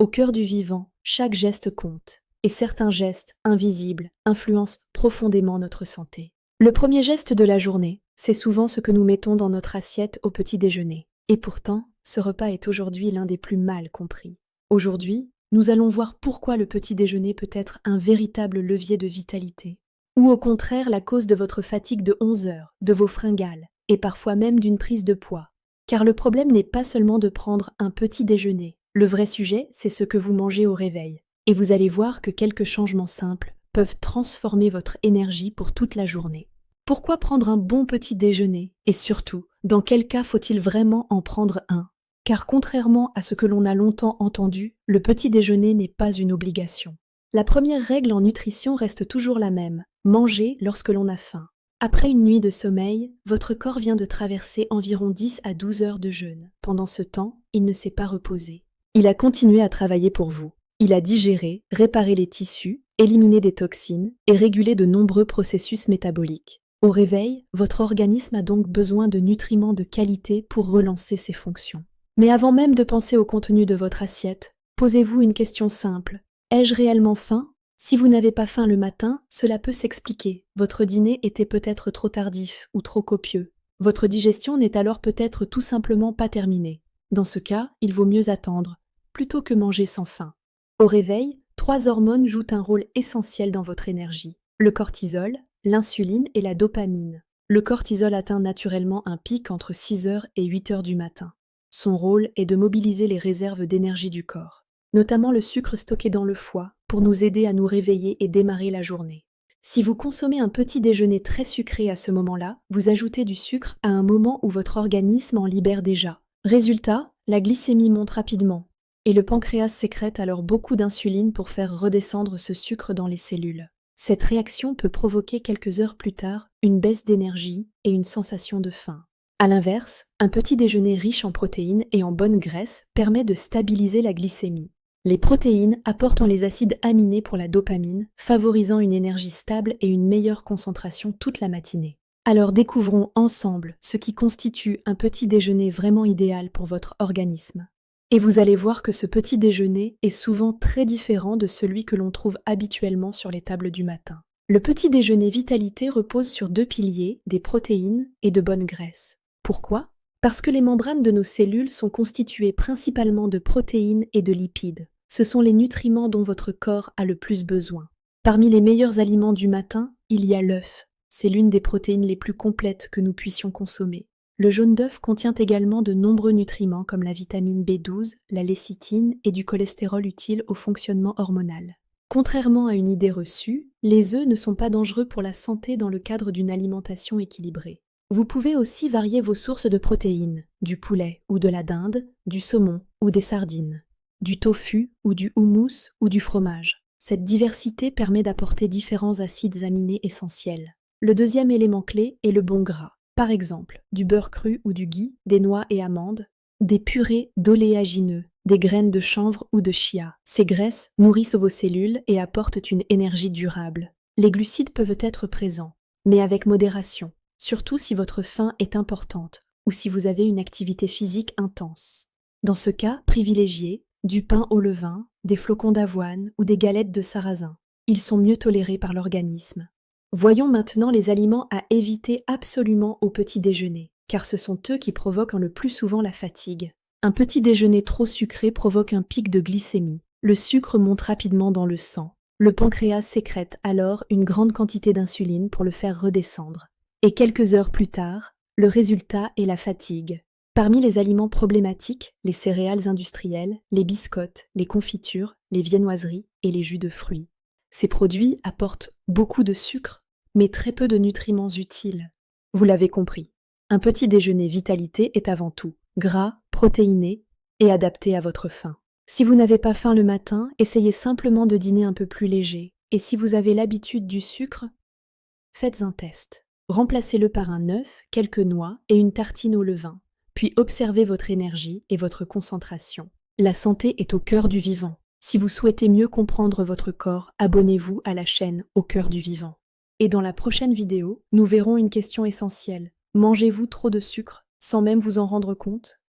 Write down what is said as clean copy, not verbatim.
Au cœur du vivant, chaque geste compte, et certains gestes, invisibles, influencent profondément notre santé. Le premier geste de la journée, c'est souvent ce que nous mettons dans notre assiette au petit déjeuner. Et pourtant, ce repas est aujourd'hui l'un des plus mal compris. Aujourd'hui, nous allons voir pourquoi le petit déjeuner peut être un véritable levier de vitalité, ou au contraire la cause de votre fatigue de 11 heures, de vos fringales, et parfois même d'une prise de poids. Car le problème n'est pas seulement de prendre un petit déjeuner. Le vrai sujet, c'est ce que vous mangez au réveil. Et vous allez voir que quelques changements simples peuvent transformer votre énergie pour toute la journée. Pourquoi prendre un bon petit déjeuner? Et surtout, dans quel cas faut-il vraiment en prendre un? Car contrairement à ce que l'on a longtemps entendu, le petit déjeuner n'est pas une obligation. La première règle en nutrition reste toujours la même, manger lorsque l'on a faim. Après une nuit de sommeil, votre corps vient de traverser environ 10 à 12 heures de jeûne. Pendant ce temps, il ne s'est pas reposé. Il a continué à travailler pour vous. Il a digéré, réparé les tissus, éliminé des toxines et régulé de nombreux processus métaboliques. Au réveil, votre organisme a donc besoin de nutriments de qualité pour relancer ses fonctions. Mais avant même de penser au contenu de votre assiette, posez-vous une question simple. Ai-je réellement faim? Si vous n'avez pas faim le matin, cela peut s'expliquer. Votre dîner était peut-être trop tardif ou trop copieux. Votre digestion n'est alors peut-être tout simplement pas terminée. Dans ce cas, il vaut mieux attendre, plutôt que manger sans faim. Au réveil, 3 hormones jouent un rôle essentiel dans votre énergie. Le cortisol, l'insuline et la dopamine. Le cortisol atteint naturellement un pic entre 6 heures et 8 heures du matin. Son rôle est de mobiliser les réserves d'énergie du corps, notamment le sucre stocké dans le foie, pour nous aider à nous réveiller et démarrer la journée. Si vous consommez un petit déjeuner très sucré à ce moment-là, vous ajoutez du sucre à un moment où votre organisme en libère déjà. Résultat, la glycémie monte rapidement, et le pancréas sécrète alors beaucoup d'insuline pour faire redescendre ce sucre dans les cellules. Cette réaction peut provoquer quelques heures plus tard une baisse d'énergie et une sensation de faim. A l'inverse, un petit déjeuner riche en protéines et en bonne graisse permet de stabiliser la glycémie. Les protéines apportent les acides aminés pour la dopamine, favorisant une énergie stable et une meilleure concentration toute la matinée. Alors découvrons ensemble ce qui constitue un petit déjeuner vraiment idéal pour votre organisme. Et vous allez voir que ce petit déjeuner est souvent très différent de celui que l'on trouve habituellement sur les tables du matin. Le petit déjeuner vitalité repose sur 2 piliers, des protéines et de bonnes graisses. Pourquoi? Parce que les membranes de nos cellules sont constituées principalement de protéines et de lipides. Ce sont les nutriments dont votre corps a le plus besoin. Parmi les meilleurs aliments du matin, il y a l'œuf. C'est l'une des protéines les plus complètes que nous puissions consommer. Le jaune d'œuf contient également de nombreux nutriments comme la vitamine B12, la lécithine et du cholestérol utile au fonctionnement hormonal. Contrairement à une idée reçue, les œufs ne sont pas dangereux pour la santé dans le cadre d'une alimentation équilibrée. Vous pouvez aussi varier vos sources de protéines, du poulet ou de la dinde, du saumon ou des sardines, du tofu ou du houmous ou du fromage. Cette diversité permet d'apporter différents acides aminés essentiels. Le deuxième élément clé est le bon gras. Par exemple, du beurre cru ou du ghee, des noix et amandes, des purées d'oléagineux, des graines de chanvre ou de chia. Ces graisses nourrissent vos cellules et apportent une énergie durable. Les glucides peuvent être présents, mais avec modération. Surtout si votre faim est importante ou si vous avez une activité physique intense. Dans ce cas, privilégiez du pain au levain, des flocons d'avoine ou des galettes de sarrasin. Ils sont mieux tolérés par l'organisme. Voyons maintenant les aliments à éviter absolument au petit déjeuner, car ce sont eux qui provoquent le plus souvent la fatigue. Un petit déjeuner trop sucré provoque un pic de glycémie. Le sucre monte rapidement dans le sang. Le pancréas sécrète alors une grande quantité d'insuline pour le faire redescendre. Et quelques heures plus tard, le résultat est la fatigue. Parmi les aliments problématiques, les céréales industrielles, les biscottes, les confitures, les viennoiseries et les jus de fruits. Ces produits apportent beaucoup de sucre, mais très peu de nutriments utiles. Vous l'avez compris, un petit déjeuner vitalité est avant tout gras, protéiné et adapté à votre faim. Si vous n'avez pas faim le matin, essayez simplement de dîner un peu plus léger. Et si vous avez l'habitude du sucre, faites un test. Remplacez-le par un œuf, quelques noix et une tartine au levain. Puis observez votre énergie et votre concentration. La santé est au cœur du vivant. Si vous souhaitez mieux comprendre votre corps, abonnez-vous à la chaîne Au cœur du vivant. Et dans la prochaine vidéo, nous verrons une question essentielle. Mangez-vous trop de sucre sans même vous en rendre compte?